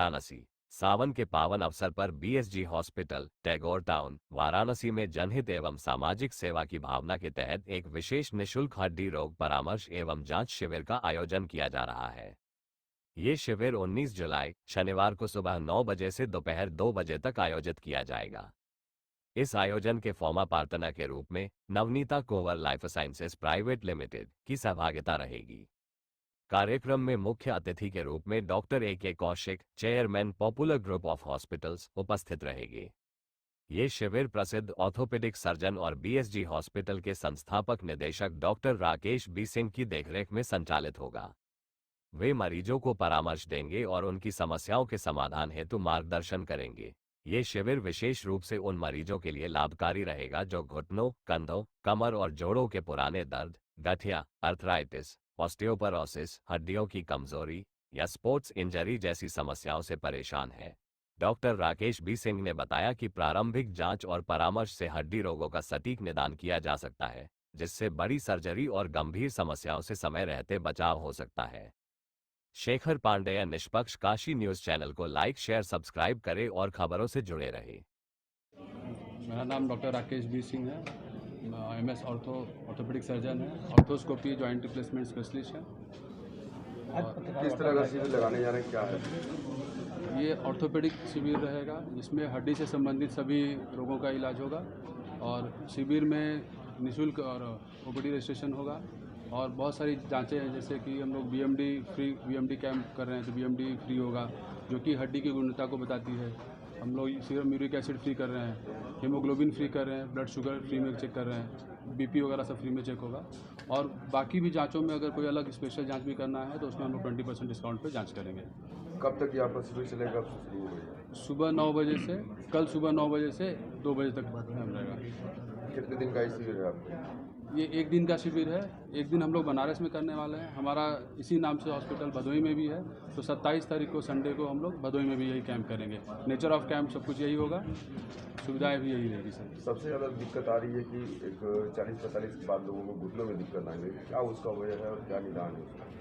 वाराणसी। सावन के पावन अवसर पर BSG hospital, Tagore town, Varanasi में जनहित एवं सामाजिक सेवा की भावना के तहत एक विशेष निःशुल्क हड्डी रोग परामर्श एवं जांच शिविर का आयोजन किया जा रहा है। ये शिविर 19 जुलाई शनिवार को सुबह 9 बजे से दोपहर 2 बजे तक आयोजित किया जाएगा। इस आयोजन के फॉर्मा पार्टनर के रूप में Navnita Kover life sciences private limited की सहभागिता रहेगी। कार्यक्रम में मुख्य अतिथि के रूप में doctor A K. Kaushik, chairman popular group of hospitals, उपस्थित रहेंगे। ये शिविर प्रसिद्ध ऑर्थोपेडिक सर्जन और बीएसजी हॉस्पिटल के संस्थापक निदेशक डॉक्टर राकेश बी सिंह की देखरेख में संचालित होगा। वे मरीजों को परामर्श देंगे और उनकी समस्याओं के समाधान हेतु मार्गदर्शन करेंगे। ये शिविर विशेष रूप से उन मरीजों के लिए लाभकारी रहेगा जो घुटनों, कंधों, कमर और जोड़ों के पुराने दर्द, गठिया, अर्थराइटिस, ऑस्टियोपोरोसिस, हड्डियों की कमजोरी या स्पोर्ट्स इंजरी जैसी समस्याओं से परेशान है। डॉक्टर राकेश बी सिंह ने बताया कि प्रारंभिक जांच और परामर्श से हड्डी रोगों का सटीक निदान किया जा सकता है, जिससे बड़ी सर्जरी और गंभीर समस्याओं से समय रहते बचाव हो सकता है। शेखर पांडेय, निष्पक्ष काशी न्यूज चैनल को लाइक, शेयर, सब्सक्राइब करें और खबरों से जुड़े रहें। मेरा नाम डॉक्टर राकेश बी सिंह है। एमएस ऑर्थोपेडिक सर्जन है, ऑर्थोस्कोपी जॉइंट रिप्लेसमेंट स्पेशलिस्ट है। किस तरह का शिविर लगाने जा रहे हैं, क्या है? ये ऑर्थोपेडिक शिविर रहेगा जिसमें हड्डी से संबंधित सभी रोगों का इलाज होगा और शिविर में निःशुल्क और ओपीडी रजिस्ट्रेशन होगा और बहुत सारी जांचें हैं, जैसे कि हम लोग बीएमडी कैंप कर रहे हैं तो बीएमडी फ्री होगा जो कि हड्डी की गुणवत्ता को बताती है। हम लोग सीरम यूरिक एसिड फ्री कर रहे हैं, हीमोग्लोबिन फ्री कर रहे हैं, ब्लड शुगर फ्री में चेक कर रहे हैं, बीपी वगैरह सब फ्री में चेक होगा और बाकी भी जांचों में अगर कोई अलग स्पेशल जांच भी करना है तो उसमें हम लोग 20% डिस्काउंट पे जांच करेंगे। कब तक यहाँ पर शिविर चलेगा, कब से शुरू होगा? सुबह 9 बजे से, कल सुबह 9 बजे से 2 बजे तक रहेगा। कितने दिन का ये शिविर है आपका? ये 1 दिन का शिविर है। एक दिन हम लोग बनारस में करने वाले हैं, हमारा इसी नाम से हॉस्पिटल भदोही में भी है, तो 27 तारीख को संडे को हम लोग भदोही में भी यही कैंप करेंगे। नेचर ऑफ कैंप सब कुछ यही होगा, सुविधाएं भी यही रहेगी सर। सबसे ज़्यादा दिक्कत आ रही है कि एक 40-45 के बाद लोगों को घुटनों में दिक्कत आएंगे, क्या उसका वजह है और क्या निदान है?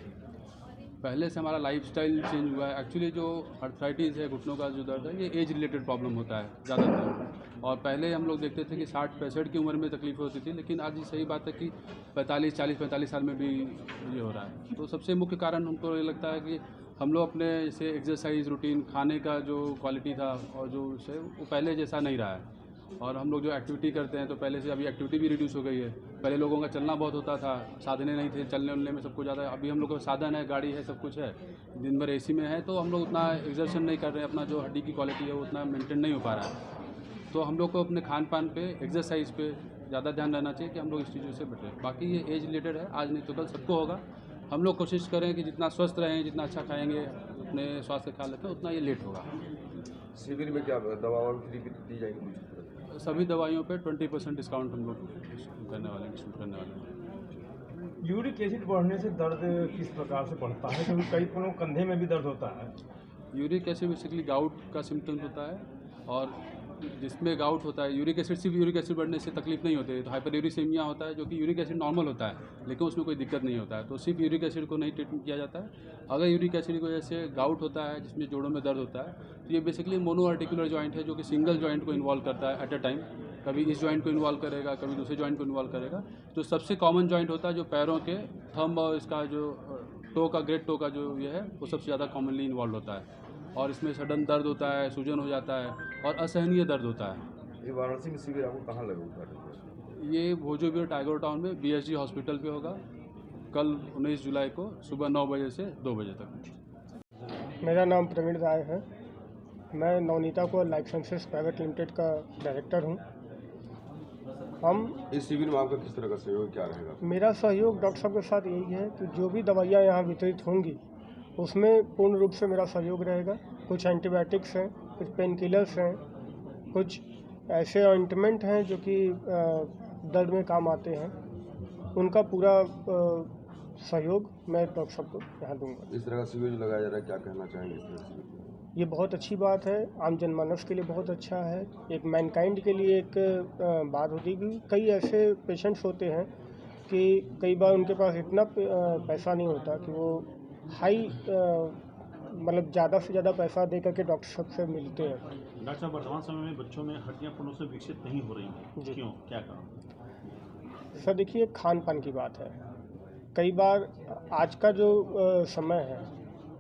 पहले से हमारा लाइफस्टाइल चेंज हुआ है। एक्चुअली जो अर्थराइटिस है, घुटनों का जो दर्द है, ये एज रिलेटेड प्रॉब्लम होता है ज़्यादातर। और पहले हम लोग देखते थे कि 60-65 की उम्र में तकलीफ होती थी, लेकिन आज ये सही बात है कि 40-45 साल में भी ये हो रहा है। तो सबसे मुख्य कारण हमको ये लगता है कि हम लोग अपने जैसे एक्सरसाइज रूटीन, खाने का जो क्वालिटी था और जो है वो पहले जैसा नहीं रहा है। और हम लोग जो एक्टिविटी करते हैं तो पहले से अभी एक्टिविटी भी रिड्यूस हो गई है। पहले लोगों का चलना बहुत होता था, साधने नहीं थे, चलने उलने में सबको ज़्यादा। अभी हम लोग को साधन है, गाड़ी है, सब कुछ है, दिन भर एसी में है, तो हम लोग उतना एक्सर्शन नहीं कर रहे हैं, अपना जो हड्डी की क्वालिटी है वो उतना मेंटेन नहीं हो पा रहा है। तो हम लोग को अपने खान पान पे, एक्सरसाइज पे ज़्यादा ध्यान रहना चाहिए कि हम लोग इस चीज़ों से बचें। बाकी ये एज रिलेटेड है, आज नहीं तो कल सबको होगा। हम लोग कोशिश करें कि जितना स्वस्थ रहें, जितना अच्छा खाएँगे, अपने स्वास्थ्य का ख्याल रखें, उतना ये लेट होगा। शिविर में क्या दवा और फ्री भी दी जाएगी? सभी दवाइयों पे 20% डिस्काउंट हम लोग करने वाले हैं, डिस्काउंट करने वाले हैं। यूरिक एसिड बढ़ने से दर्द किस प्रकार से बढ़ता है, क्योंकि कई लोगों को कंधे में भी दर्द होता है। यूरिक एसिड बेसिकली गाउट का सिम्टम्स होता है और जिसमें गाउट होता है, यूरिक एसिड, सिर्फ यूरिक एसिड बढ़ने से तकलीफ नहीं होती है। तो हाइपरयूरिसेमिया होता है जो कि यूरिक एसिड नॉर्मल होता है लेकिन उसमें कोई दिक्कत नहीं होता है, तो सिर्फ यूरिक एसिड को नहीं ट्रीटमेंट किया जाता है। अगर यूरिक एसिड की वजह से गाउट होता है जिसमें जोड़ों में दर्द होता है, तो ये बेसिकली मोनो आर्टिकुलर जॉइंट है जो कि सिंगल जॉइंट को इन्वॉल्व करता है एट अ टाइम। कभी इस जॉइंट को इन्वॉल्व करेगा, कभी दूसरे जॉइंट को इन्वॉल्व करेगा। जो सबसे कॉमन जॉइंट होता है जो पैरों के थंब और इसका जो टो का, ग्रेट टो का जो ये है, वो सबसे ज़्यादा कॉमनली इन्वॉल्व होता है और इसमें सडन दर्द होता है, सूजन हो जाता है और असहनीय दर्द होता है। ये वाराणसी में शिविर आपको कहाँ लगेगा? ये भोजोबियर टाइगर टाउन में बीएसजी हॉस्पिटल पे होगा, कल 19 जुलाई को सुबह 9 बजे से 2 बजे तक। मेरा नाम प्रवीण राय है, मैं नवनीता को लाइफ साइंसेज प्राइवेट लिमिटेड का डायरेक्टर हूँ। हम इस शिविर में आपका किस तरह का सहयोग क्या रहेगा? मेरा सहयोग डॉक्टर साहब के साथ यही है कि जो भी दवाइयाँ यहाँ वितरित होंगी उसमें पूर्ण रूप से मेरा सहयोग रहेगा। कुछ एंटीबायोटिक्स हैं, कुछ पेन किलर्स हैं, कुछ ऐसे ऑइंटमेंट हैं जो कि दर्द में काम आते हैं, उनका पूरा सहयोग मैं डॉक्टर साहब को यहाँ दूँगा। इस तरह का शिविर जो लगाया जा रहा है, क्या कहना चाहेंगे इस तरह से? ये बहुत अच्छी बात है, आम जनमानस के लिए बहुत अच्छा है, एक मैनकाइंड के लिए एक बात होती है कि कई ऐसे पेशेंट्स होते हैं कि कई बार उनके पास इतना पैसा नहीं होता कि वो हाई मतलब ज़्यादा से ज़्यादा पैसा दे करके डॉक्टर साहब से मिलते हैं। डॉक्टर साहब, वर्तमान समय में बच्चों में हड्डियां पूर्ण रूप से विकसित नहीं हो रही हैं, जी। क्यों, क्या कारण? सर देखिए, खान पान की बात है। कई बार आज का जो समय है,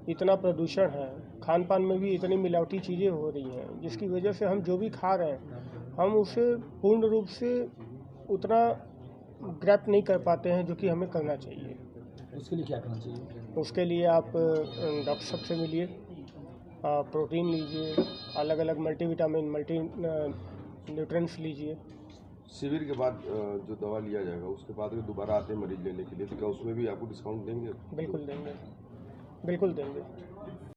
इतना प्रदूषण है, खान पान में भी इतनी मिलावटी चीज़ें हो रही हैं, जिसकी वजह से हम जो भी खा रहे हैं हम उसे पूर्ण रूप से उतना ग्रैप नहीं कर पाते हैं जो कि हमें करना चाहिए। उसके लिए क्या करना चाहिए? उसके लिए आप डॉक्टर साहब से मिलिए, प्रोटीन लीजिए, अलग अलग मल्टीविटामिन, मल्टी न्यूट्रिएंट्स लीजिए। शिविर के बाद जो दवा लिया जाएगा उसके बाद अगर दोबारा आते हैं मरीज लेने के लिए तो क्या उसमें भी आपको डिस्काउंट देंगे? बिल्कुल देंगे, बिल्कुल देंगे।